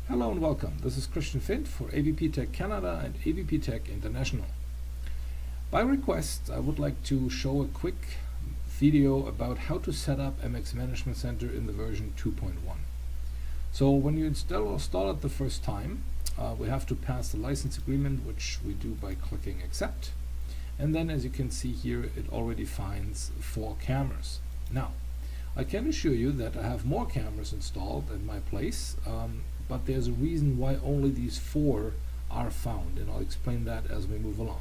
Hello and welcome. This is Christian Fint for AVP Tech Canada and AVP Tech International. By request, I would like to show a quick video about how to set up MX Management Center in the version 2.1. So when you install it the first time, we have to pass the license agreement, which we do by clicking accept. And then, as you can see here, it already finds 4 cameras. Now, I can assure you that I have more cameras installed at my place, but there's a reason why only these 4 are found, and I'll explain that as we move along.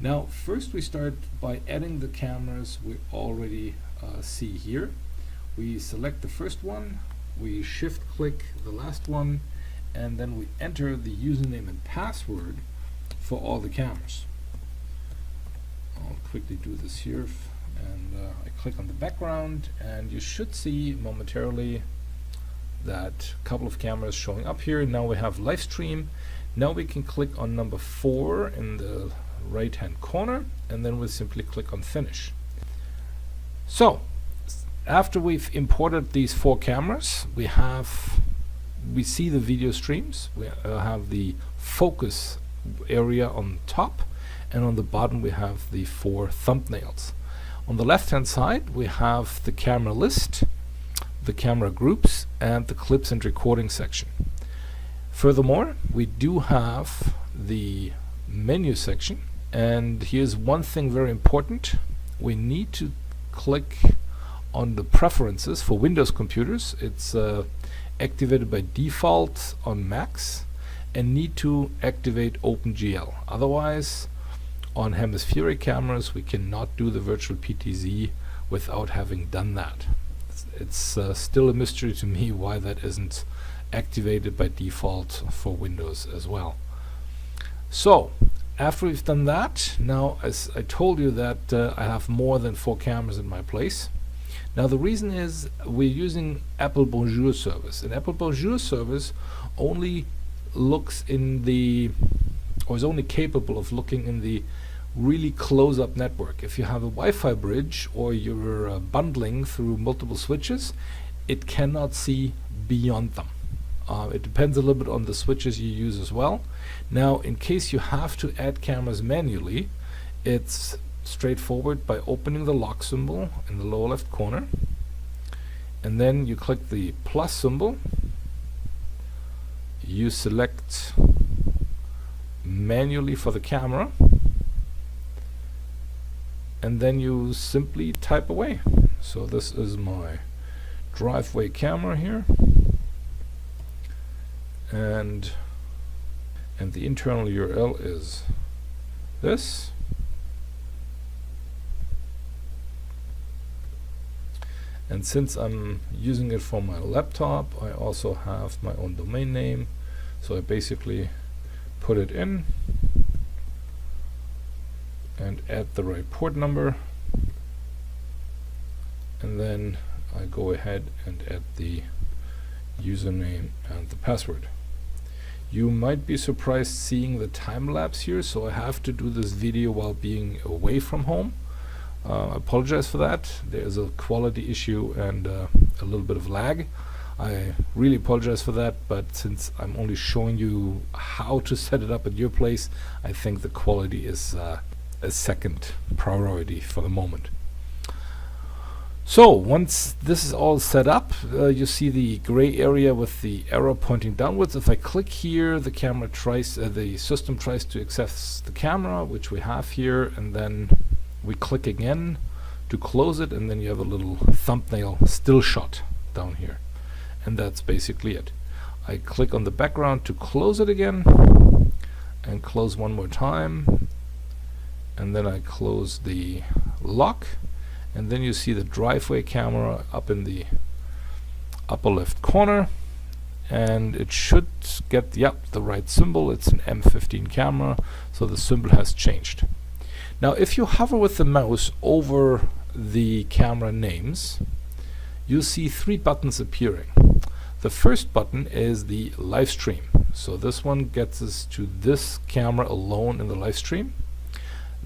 Now, first we start by adding the cameras we already see here. We select the first one, we shift click the last one, and then we enter the username and password for all the cameras. I'll quickly do this here, and I click on the background, and you should see momentarily that a couple of cameras showing up here. Now we have live stream. Now we can click on number 4 in the right hand corner, and then we simply click on finish. So after we've imported these 4 cameras, we see the video streams. We have the focus area on top, and on the bottom we have the 4 thumbnails. On the left hand side we have the camera list, the camera groups, and the clips and recording section. Furthermore, we do have the menu section, and here's one thing very important. We need to click on the preferences for Windows computers. It's activated by default on Macs, and need to activate OpenGL. Otherwise, on hemispheric cameras we cannot do the virtual PTZ without having done that. It's still a mystery to me why that isn't activated by default for Windows as well. So after we've done that, now as I told you that I have more than 4 cameras in my place. Now the reason is we're using Apple Bonjour service, and Apple Bonjour service only looks in the, or is only capable of looking in the really close-up network. If you have a Wi-Fi bridge or you're bundling through multiple switches, it cannot see beyond them. It depends a little bit on the switches you use as well. Now, in case you have to add cameras manually, it's straightforward by opening the lock symbol in the lower left corner, and then you click the plus symbol, you select manually for the camera, and then you simply type away. So this is my driveway camera here, and the internal URL is this. And since I'm using it for my laptop, I also have my own domain name, so I basically put it in and add the right port number, and then I go ahead and add the username and the password. You might be surprised seeing the time lapse here, so I have to do this video while being away from home. I apologize for that. There's a quality issue and a little bit of lag. I really apologize for that, but since I'm only showing you how to set it up at your place, I think the quality is a second priority for the moment. So once this is all set up, you see the gray area with the arrow pointing downwards. If I click here, the camera tries, the system tries to access the camera, which we have here, and then we click again to close it, and then you have a little thumbnail still shot down here, and that's basically it. I click on the background to close it again, and close one more time, and then I close the lock, and then you see the driveway camera up in the upper left corner, and it should get the right symbol. It's an M15 camera, so the symbol has changed. Now if you hover with the mouse over the camera names, you'll see 3 buttons appearing. The first button is the live stream, so this one gets us to this camera alone in the live stream.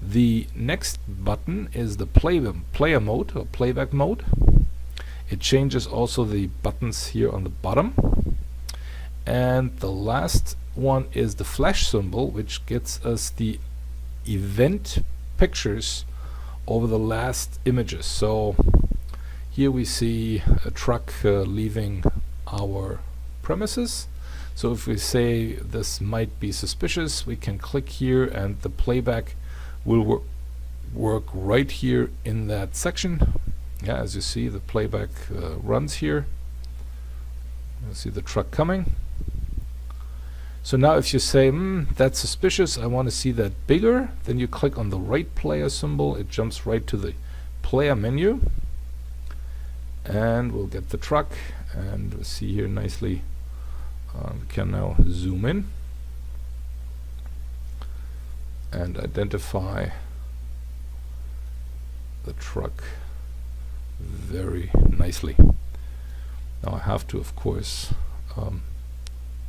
The next button is the player mode or playback mode. It changes also the buttons here on the bottom. And the last one is the flash symbol, which gets us the event pictures over the last images. So here we see a truck leaving our premises. So if we say this might be suspicious, we can click here and the playback will work right here in that section. Yeah, as you see, the playback runs here. You see the truck coming. So now if you say, that's suspicious, I want to see that bigger, then you click on the right player symbol. It jumps right to the player menu. And we'll get the truck, and we'll see here nicely. We can now zoom in and identify the truck very nicely. Now I have to, of course,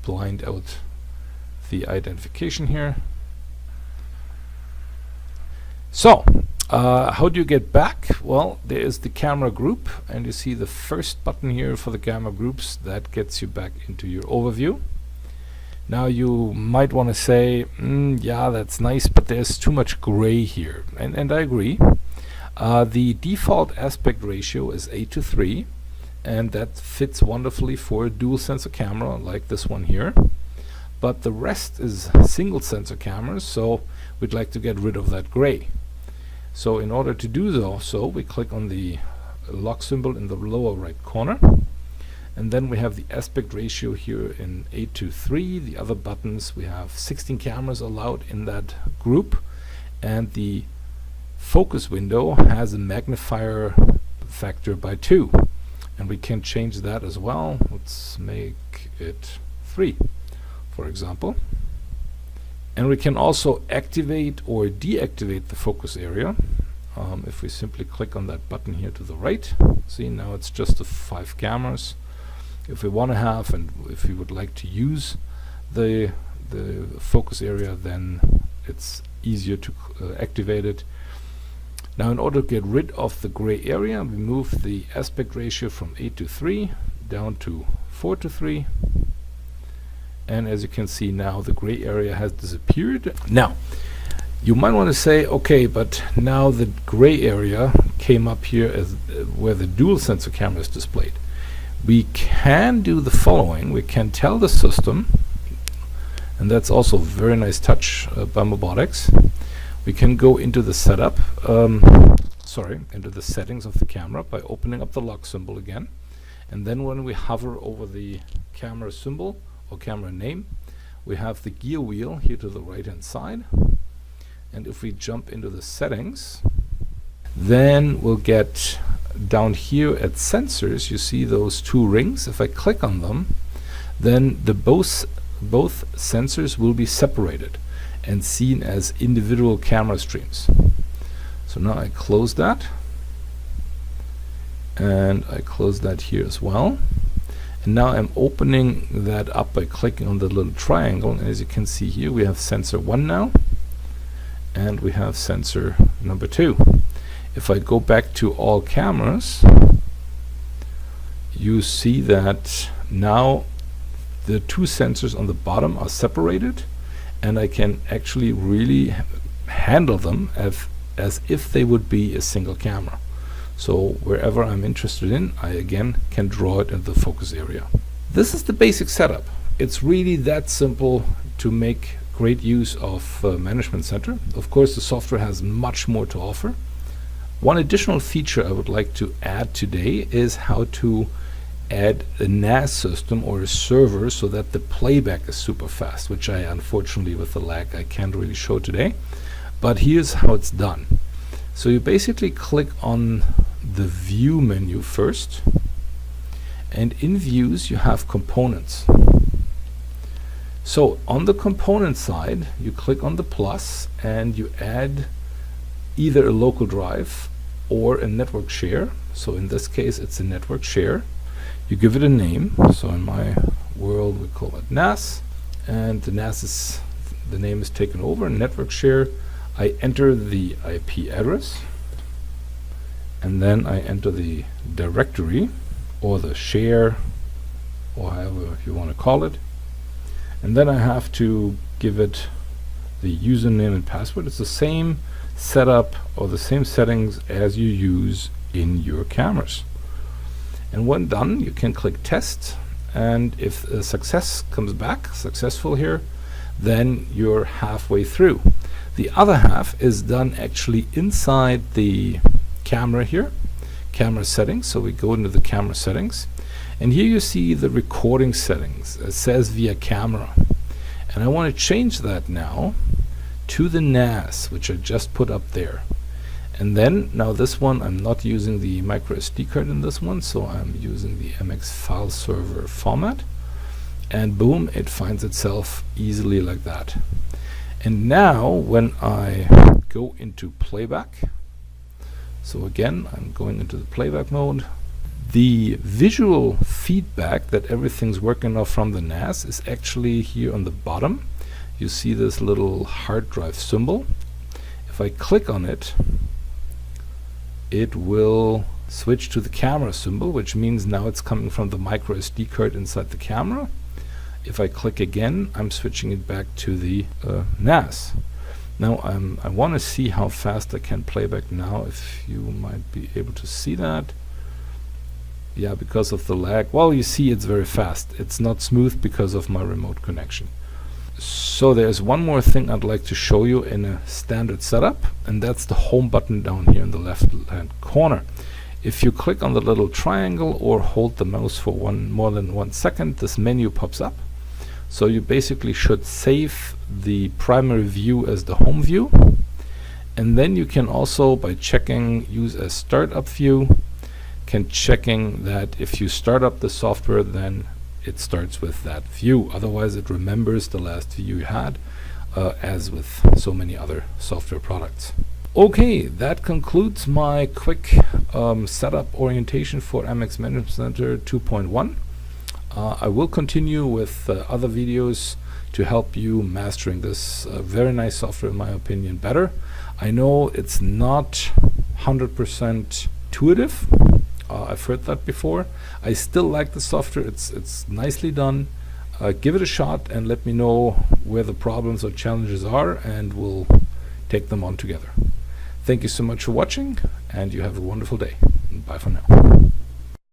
blind out the identification here. So how do you get back? Well, there is the camera group, and you see the first button here for the camera groups. That gets you back into your overview. Now you might want to say, yeah, that's nice, but there's too much gray here, and I agree. The default aspect ratio is 8:3, and that fits wonderfully for a dual sensor camera like this one here. But the rest is single sensor cameras, so we'd like to get rid of that gray. So in order to do so, we click on the lock symbol in the lower right corner, and then we have the aspect ratio here in 8:3. The other buttons, we have 16 cameras allowed in that group, and the focus window has a magnifier factor by 2, and we can change that as well. Let's make it 3, for example. And we can also activate or deactivate the focus area. If we simply click on that button here to the right, see, now it's just the 5 cameras. If we want to have, and if we would like to use the focus area, then it's easier to activate it. Now in order to get rid of the gray area, we move the aspect ratio from 8:3 down to 4:3. And as you can see now, the gray area has disappeared. Now, you might want to say, okay, but now the gray area came up here as where the dual sensor camera is displayed. We can do the following. We can tell the system, and that's also a very nice touch by Mobotics. We can go into the setup, into the settings of the camera by opening up the lock symbol again. And then when we hover over the camera symbol or camera name, we have the gear wheel here to the right hand side. And if we jump into the settings, then we'll get down here at sensors. You see those 2 rings. If I click on them, then both sensors will be separated and seen as individual camera streams. So now I close that, and I close that here as well. And now I'm opening that up by clicking on the little triangle, and as you can see here, we have sensor 1 now, and we have sensor number 2. If I go back to all cameras, you see that now the 2 sensors on the bottom are separated, and I can actually really handle them as if they would be a single camera. So wherever I'm interested in, I again can draw it in the focus area. This is the basic setup. It's really that simple to make great use of Management Center. Of course, the software has much more to offer. One additional feature I would like to add today is how to add a NAS system or a server so that the playback is super fast, which I unfortunately, with the lag, I can't really show today. But here's how it's done. So you basically click on the view menu first, and in views you have components. So on the component side, you click on the plus and you add either a local drive or a network share. So in this case it's a network share. You give it a name. So in my world we call it NAS, and the NAS the name is taken over. Network share, I enter the IP address, and then I enter the directory or the share, or however you want to call it. and then I have to give it the username and password. It's the same setup or the same settings as you use in your cameras. And when done, you can click test, and if a success comes back, successful here, then you're halfway through. The other half is done actually inside the camera here, camera settings. So we go into the camera settings, and here you see the recording settings. It says via camera, and I want to change that now to the NAS, which I just put up there. And then now this one, I'm not using the micro SD card in this one, so I'm using the MX file server format, and boom, it finds itself easily like that. And now when I go into playback, so again I'm going into the playback mode, the visual feedback that everything's working off from the NAS is actually here on the bottom. You see this little hard drive symbol. If I click on it, it will switch to the camera symbol, which means now it's coming from the micro SD card inside the camera. If I click again, I'm switching it back to the NAS. Now I want to see how fast I can play back now, if you might be able to see that. Yeah, because of the lag. Well, you see it's very fast. It's not smooth because of my remote connection. So there's one more thing I'd like to show you in a standard setup, and that's the home button down here in the left hand corner. If you click on the little triangle or hold the mouse for more than 1 second, this menu pops up. So you basically should save the primary view as the home view, and then you can also, by checking use as startup view, can checking that if you start up the software, then it starts with that view. Otherwise it remembers the last view you had, as with so many other software products. Okay, that concludes my quick setup orientation for MX Management Center 2.1. I will continue with other videos to help you mastering this very nice software, in my opinion, better. I know it's not 100% intuitive. I've heard that before. I still like the software. It's nicely done. Give it a shot and let me know where the problems or challenges are, and we'll take them on together. Thank you so much for watching, and you have a wonderful day. Bye for now.